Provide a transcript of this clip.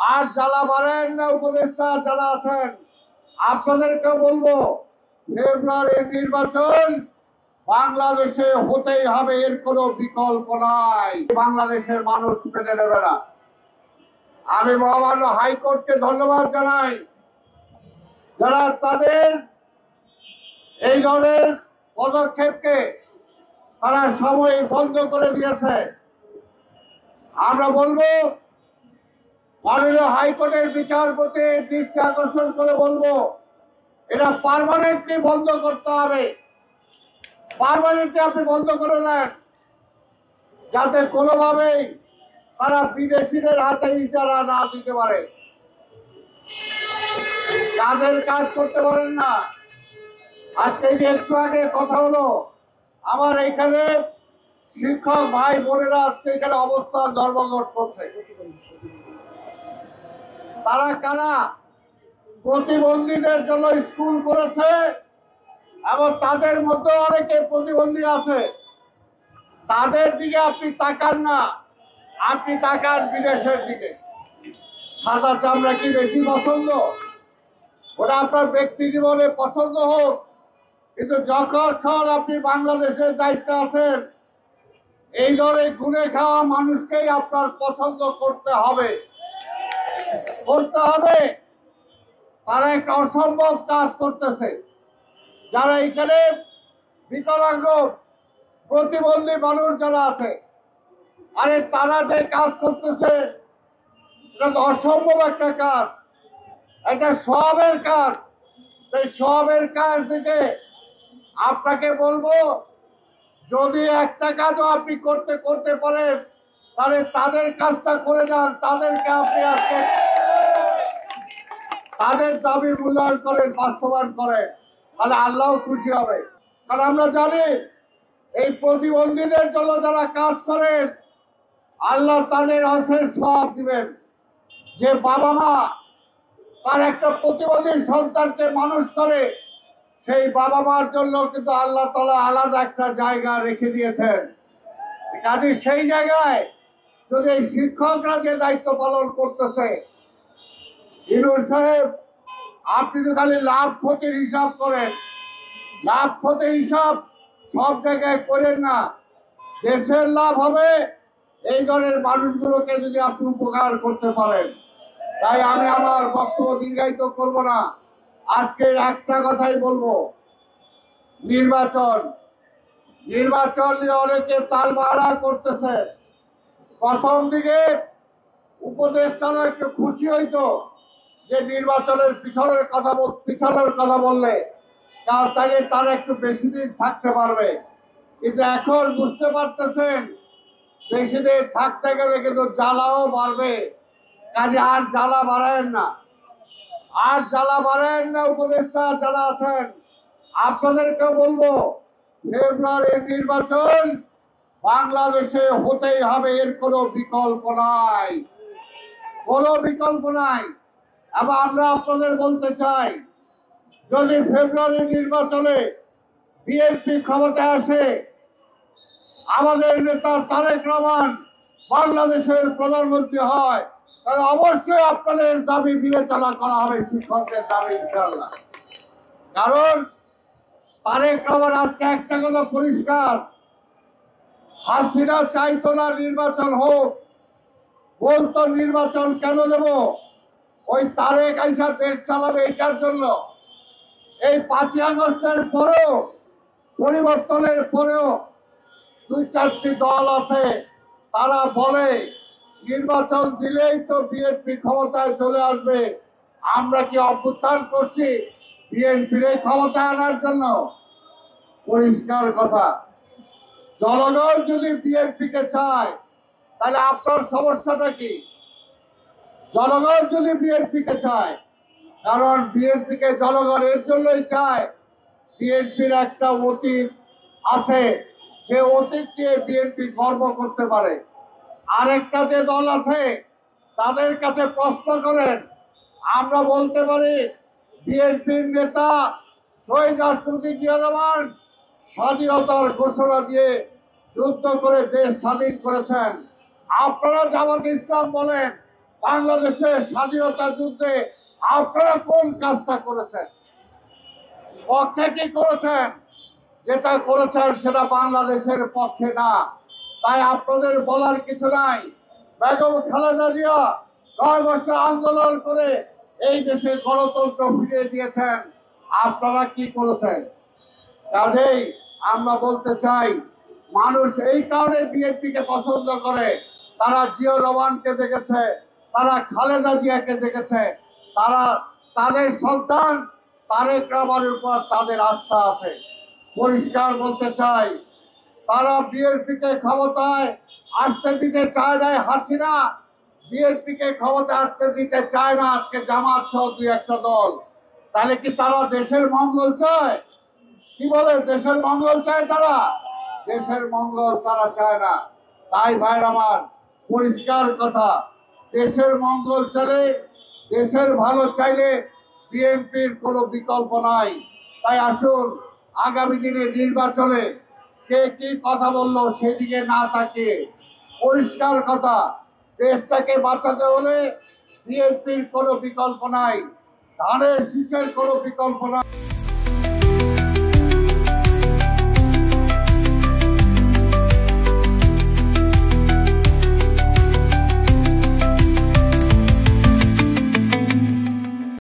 আর জ্বালা বাড়েন না উপদেষ্টা যারা আছেন, আপনাদেরকে বলবো ফেব্রুয়ারির নির্বাচন বাংলাদেশে হতেই হবে, এর কোনো বিকল্প নাই। বাংলাদেশের মানুষ মেনে নেবে না। আমি মহামান্য হাইকোর্টকে ধন্যবাদ জানাই যারা তাদের এই ধরনের পদক্ষেপকে তারা সময় বন্ধ করে দিয়েছে। আমরা বলবো মাননীয় হাইকোর্টের বিচারপতি দৃষ্টি আকর্ষণ করে বলবো এটা পার্মানেন্টলি বন্ধ করতে হবে। পার্মানেন্টলি আপনি বন্ধ করে দেন, যাতে কোনোভাবেই তারা বিদেশিদের হাতে ইজারা না দিতে পারে, কাজের কাজ করতে পারেন না। আজকে যে একটু আগে কথা হলো, আমার এখানে শিক্ষক ভাই বোনেরা আজকে এখানে অবস্থান ধর্মঘট করছে। তারা কারা? প্রতিবন্ধীদের জন্য স্কুল করেছে এবং তাদের মধ্যে অনেকে প্রতিবন্ধী আছে। তাদের দিকে আপনি তাকান না, আপনি তাকান বিদেশের দিকে। সাদা চামড়া কি বেশি পছন্দ? ওটা আপনার ব্যক্তি জীবনে পছন্দ হোক, কিন্তু যখন আপনি বাংলাদেশের দায়িত্বে আছেন, এই ধরনের গুনে খাওয়া মানুষকেই আপনার পছন্দ করতে হবে। তারা একটা অসম্ভব কাজ করতেছে। যারা এখানে বিকলাঙ্গ প্রতিবন্ধী মানুষ যারা আছে, আরে তারা যে কাজ করতেছে এটা তো অসম্ভব একটা কাজ, এটা সবের কাজ। এই সবের কাজ থেকে আপনাকে বলবো, যদি একটা কাজও আপনি করতে পারেন তাহলে তাদের কাজটা করে যান, তাদেরকে আপনি আজকে তাদের দাবি মূল্যায়ন করেন, বাস্তবায়ন করেন, তাহলে আল্লাহ খুশি হবে। কারণ আমরা জানি এই প্রতিবন্ধীদের জন্য যারা কাজ করেন আল্লাহ তাদের অশেষ সওয়াব দিবেন। যে বাবা মা তার একটা প্রতিবন্ধী সন্তানকে মানুষ করে, সেই বাবা মার জন্য কিন্তু আল্লাহ তাআলা আলাদা একটা জায়গা রেখে দিয়েছেন। কাজে সেই জায়গায় যদি এই শিক্ষকরা যে দায়িত্ব পালন করতেছে, ইউনূস সাহেব আপনি তো খালি লাভ ক্ষতির হিসাব করেন। লাভ ক্ষতির হিসাব সব জায়গায় করেন না। দেশের লাভ হবে এই ধরনের মানুষগুলোকে যদি আপনি উপকার করতে পারেন। তাই আমি আমার বক্তব্য দীর্ঘায়িত করব না, আজকে একটা কথাই বলবো, নির্বাচন নিয়ে অনেকে তালবাহানা করতেছে। প্রথম দিকে উপদেষ্টারা একটু খুশি হইতো যে নির্বাচনের পিছনের কথা বললে, কারণ তাহলে তারা একটু বেশি দিন থাকতে পারবে। কিন্তু এখন বুঝতে পারতেছেন বেশি দিন থাকতে গেলে কিন্তু জ্বালাও বাড়বে। কাজে আর জ্বালা বাড়ায়েন না উপদেষ্টা যারা আছেন, আপনাদেরকে বলবো ফেব্রুয়ারির নির্বাচন বাংলাদেশে হতেই হবে, এর কোনো বিকল্প নাই। এবং আমরা আপনাদের বলতে চাই, যদি ফেব্রুয়ারির নির্বাচনে বিএনপি ক্ষমতায় আসে, আমাদের নেতা তারেক রহমান বাংলাদেশের প্রধানমন্ত্রী হয়, তাহলে অবশ্যই আপনাদের দাবি বিবেচনা করা হবে, শিক্ষকদের দাবি ইনশাআল্লাহ। কারণ তারেক রহমান আজকে একটা কথা পরিষ্কার, হাসিনা চাইতো না নির্বাচন হোক, বলতো নির্বাচন কেন দেব, ওই তারেক আইসা দেশ চালাবে এটার জন্য। এই 5ই আগস্টের পরেও, পরিবর্তনের পরেও 2-4টি দল আছে, তারা বলে নির্বাচন দিলেই তো বিএনপি ক্ষমতায় চলে আসবে। আমরা কি অভ্যুত্থান করছি বিএনপির ক্ষমতায় আনার জন্য? পরিষ্কার কথা, জনগণ যদি বিএনপিকে চায় তাহলে আপনার সমস্যাটা কি? জনগণ যদি বিএনপিকে চায়, কারণ বিএনপিকে জনগণ এর জন্যই চায়, বিএনপির একটা অতীত আছে, যে অতীত নিয়ে বিএনপি গর্ব করতে পারে। আরেকটা যে দল আছে তাদের কাছে প্রশ্ন করেন, আমরা বলতে পারি বিএনপির নেতা শহীদ রাষ্ট্রপতি জিয়া রহমান স্বাধীনতার ঘোষণা দিয়ে যুদ্ধ করে দেশ স্বাধীন করেছেন। আপনারা জামাত ইসলাম বলেন, বাংলাদেশের স্বাধীনতা যুদ্ধে আপনারা কোন কাজটা করেছেন, পক্ষে কি করেছেন? যেটা করেছেন সেটা বাংলাদেশের পক্ষে না। তাই আপনাদের বলার কিছু নাই। বেগম খালেদা জিয়া 9 বছর আন্দোলন করে এই দেশে গণতন্ত্র ফিরিয়ে দিয়েছেন, আপনারা কি করেছেন? কাজেই আমরা বলতে চাই, মানুষ এই কারণে বিএনপিকে পছন্দ করে, তারা জিয়াউর রহমানকে দেখেছে, তারা খালেদা জিয়াকে দেখেছে, তারা তাদের সন্তান তারেক রহমানের উপর তাদের আস্থা আছে। পরিষ্কার বলতে চাই, তারা বিএনপিকে ক্ষমতায় আসতে দিতে চায় না হাসিনা, বিএনপিকে ক্ষমতায় আসতে দিতে চায় না আজকে জামাত সহ 2-1টা দল। তাহলে কি তারা দেশের মঙ্গল চায়? কি বলে, দেশের মঙ্গল চায় তারা? দেশের মঙ্গল তারা চায় না। তাই ভাইরা আমার, পরিষ্কার কথা, দেশের মঙ্গল চাইলে, দেশের ভালো চাইলে বিএনপির কোনো বিকল্প নাই। তাই আসুন, আগামী দিনে নির্বাচনে কে কি কথা বললো সেদিকে না তাকিয়ে পরিষ্কার কথা, দেশটাকে বাঁচাতে হলে বিএনপির কোনো বিকল্প নাই, ধানের শীষের কোনো বিকল্প নাই।